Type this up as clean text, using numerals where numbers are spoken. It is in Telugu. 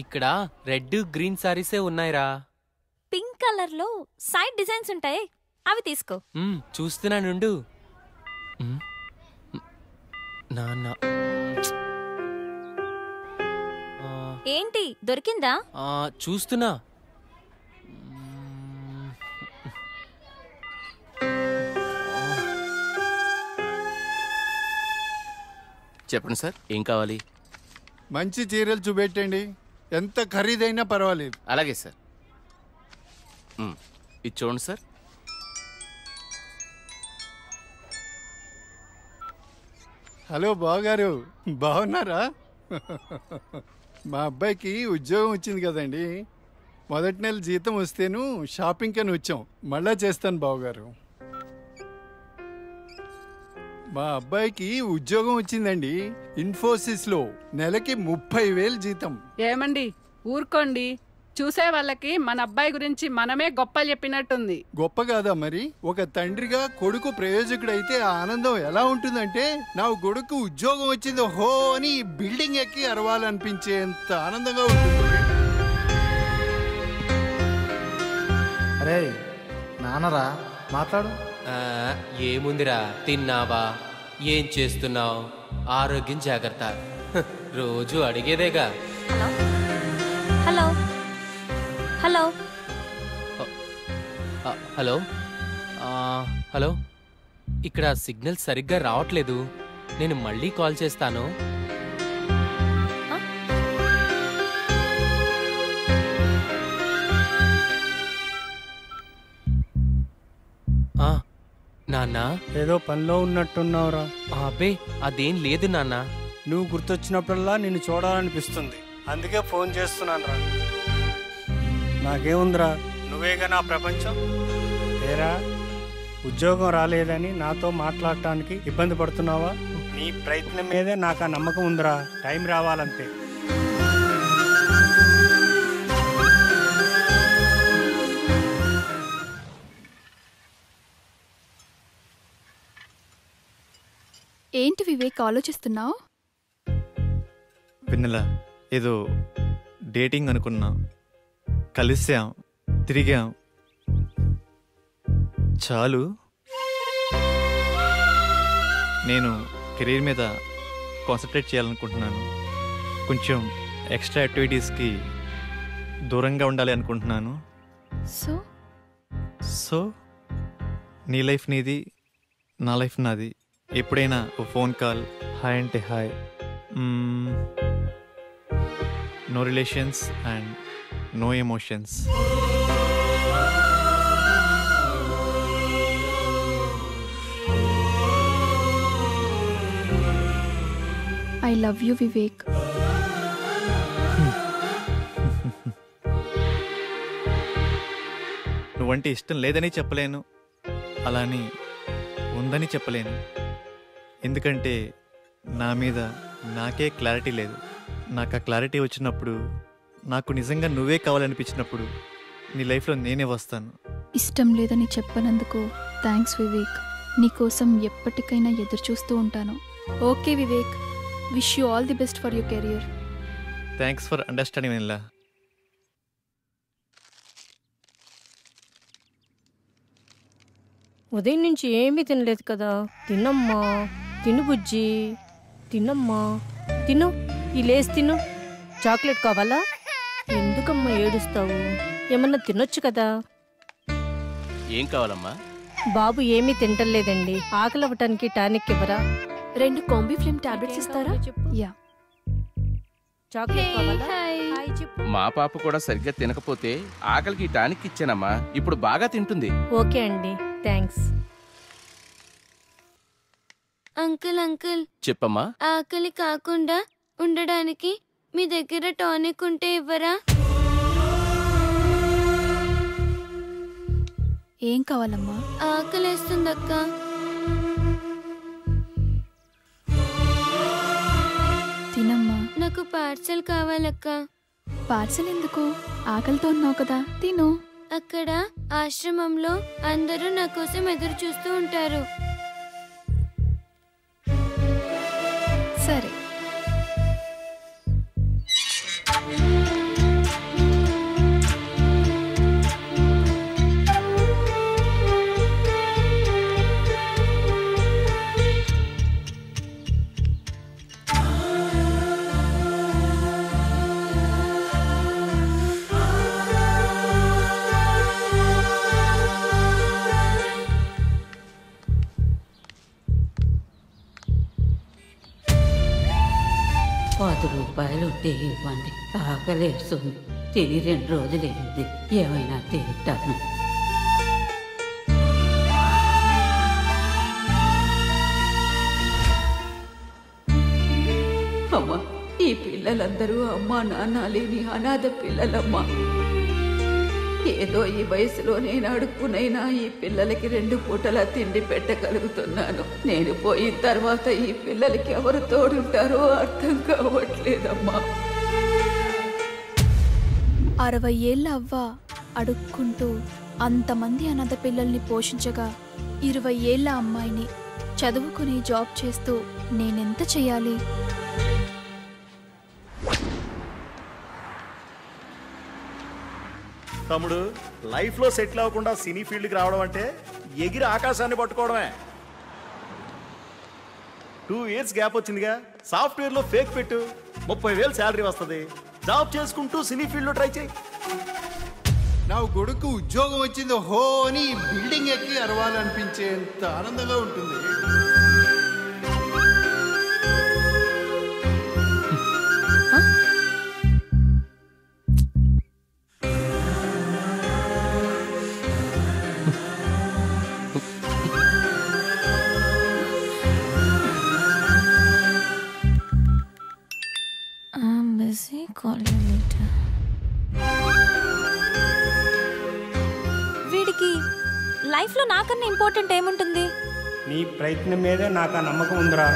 ఇక్కడ రెడ్ గ్రీన్ సారీసే ఉన్నాయిరా. పింక్ కలర్ లో సైడ్ డిజైన్స్ ఉంటాయి, అవి తీసుకో. చూస్తున్నానుండు. నాన్న ఏంటి దొరికిందా? చూస్తున్నా. చెప్పండి సార్, ఏం కావాలి? మంచి చీరలు చూపెట్టండి, ఎంత ఖరీదైనా పర్వాలేదు. అలాగే సార్. ఇది చూడండి సార్. హలో బావగారు, బాగున్నారా? మా అబ్బాయికి ఉద్యోగం వచ్చింది కదండి. మొదటి నెల జీతం వస్తేను షాపింగ్ అని వచ్చాం. మళ్ళా చేస్తాను బావగారు. మా అబ్బాయికి ఉద్యోగం వచ్చిందండి, ఇన్ఫోసిస్ లో. నెలకి 30,000 జీతం. ఏమండి ఊరుకోండి, చూసే వాళ్ళకి మన అబ్బాయి గురించి మనమే గొప్ప చెప్పినట్టుంది. గొప్ప కాదా మరి? ఒక తండ్రిగా కొడుకు ప్రయోజకుడైతే ఆ ఆనందం ఎలా ఉంటుందంటే, నా కొడుకు ఉద్యోగం వచ్చింది హో అని బిల్డింగ్ ఎక్కి అరవాలనిపించేంత ఆనందంగా ఉంటుంది. అరే నాన్నరా, మాట్లాడు. ఏముందిరా, తిన్నావా, ఏం చేస్తున్నావు, ఆరోగ్యం జాగ్రత్త, రోజు అడిగేదేగా. హలో హలో హలో హలో ఇక్కడ సిగ్నల్ సరిగ్గా రావట్లేదు, నేను మళ్ళీ కాల్ చేస్తాను. నాన్న ఏదో పనిలో ఉన్నట్టున్నావురా. అబ్బే అదేం లేదు నాన్న. నువ్వు గుర్తొచ్చినప్పుడల్లా నిన్ను చూడాలనిపిస్తుంది, అందుకే ఫోన్ చేస్తున్నాను రా. నాకేముందిరా, నువ్వేగా నా ప్రపంచం. ఏరా, ఉద్యోగం రాలేదని నాతో మాట్లాడటానికి ఇబ్బంది పడుతున్నావా? నీ ప్రయత్నం మీదే నాకు ఆ నమ్మకం ఉందిరా. టైం రావాలంతే. ఏంటి వివేక్ ఆలోచిస్తున్నావు? వెన్నెల, ఏదో డేటింగ్ అనుకున్నా, కలిసాం, తిరిగాం, చాలు. నేను కెరీర్ మీద కాన్సన్ట్రేట్ చేయాలనుకుంటున్నాను. కొంచెం ఎక్స్ట్రా యాక్టివిటీస్కి దూరంగా ఉండాలి అనుకుంటున్నాను. సో నీ లైఫ్ నీది, నా లైఫ్ నాది. ఎప్పుడైనా ఓ ఫోన్ కాల్, హాయ్ అంటే hi. No relations and no emotions. I love you Vivek. నువ్వంటే ఇష్టం లేదని చెప్పలేను, అలాని ఉందని చెప్పలేను. ఎందుకంటే నా మీద నాకే క్లారిటీ లేదు. నాకు ఆ క్లారిటీ వచ్చినప్పుడు, నాకు నిజంగా నువ్వే కావాలనిపించినప్పుడు నీ లైఫ్లో నేనే వస్తాను. ఇష్టం లేదని చెప్పనందుకు థ్యాంక్స్ వివేక్. నీకోసం ఎప్పటికైనా ఎదురు చూస్తూ ఉంటాను. Okay Vivek, wish you all the best for your career. Thanks for understanding Vennela. ఉదయం నుంచి ఏమీ తినలేదు కదా. తినమ్మా, తిను బుజ్జి, తినమ్మా, తిను. ఈ లేస్ తిను. చాక్లెట్ కావాలా? ఎందుకమ్మా ఏడుస్తావు? ఏమన్నా తినొచ్చు కదా. ఏం కావాలమ్మా? బాబు ఏమీ తింటలేదండి, ఆకలి అవ్వటానికి టానిక్ ఇవ్వరా? 2 కాంబిఫ్లేమ్ టాబ్లెట్స్ ఇస్తారా? యా. చాక్లెట్ కావాలా? మా పాప కూడా సరిగ్గా తినకపోతే ఆకలికి టానిక్ ఇచ్చానమ్మా, ఇప్పుడు బాగా తింటుంది. ఓకే అండి, థ్యాంక్స్. అంకుల్ అంకుల్, చెప్పమ్మా. ఆకలి కాకుండా ఉండడానికి మీ దగ్గర టానిక్ ఉంటే ఇవ్వరా? ఏం కావాలమ్మా? ఆకలేస్తుందక్క. తినమ్మా. నాకు పార్సల్ కావాలక్క. పార్సల్ ఎందుకు? ఆకలితో ఉన్నావు కదా, తిను. అక్కడ ఆశ్రమంలో అందరూ నా కోసం ఎదురు చూస్తూ ఉంటారు. సరే. టీ ఇవ్వండి, ఆకలేస్తుంది. తిని 2 రోజులైంది, ఏమైనా తింటాను. అమ్మా, ఈ పిల్లలందరూ అమ్మా నాన్న లేని అనాథ పిల్లలమ్మా. ఏదో ఈ వయసులో నేను అడుక్కునైనా ఈ పిల్లలకి 2 పూటలా తిండి పెట్టగలుగుతున్నాను. నేను పోయిన తర్వాత ఈ పిల్లలకి ఎవరు తోడుంటారో అర్థం కావట్లేదమ్మా. 60 ఏళ్ళ అవ్వ అడుక్కుంటూ అంతమంది అనాథ పిల్లల్ని పోషించగా 20 ఏళ్ళ అమ్మాయిని చదువుకుని జాబ్ చేస్తూ నేనెంత చెయ్యాలి? తమ్ముడు, లైఫ్లో సెటిల్ అవ్వకుండా సినీ ఫీల్డ్కి రావడం అంటే ఎగిరి ఆకాశాన్ని పట్టుకోవడమే. 2 ఇయర్స్ గ్యాప్ వచ్చిందిగా, సాఫ్ట్వేర్లో ఫేక్ పెట్టు, 30,000 శాలరీ వస్తుంది. జాబ్ చేసుకుంటూ సినీ ఫీల్డ్లో ట్రై చేయి. నా కొడుకు ఉద్యోగం వచ్చింది హో అని బిల్డింగ్ ఎక్కి అరవాలనిపించేంత ఆనందంగా ఉంటుంది. వీడికి లైఫ్లో నాకన్నా ఇంపార్టెంట్ ఏముంటుంది? నీ ప్రయత్నం మీదే నాకు ఆ నమ్మకం ఉందిరా.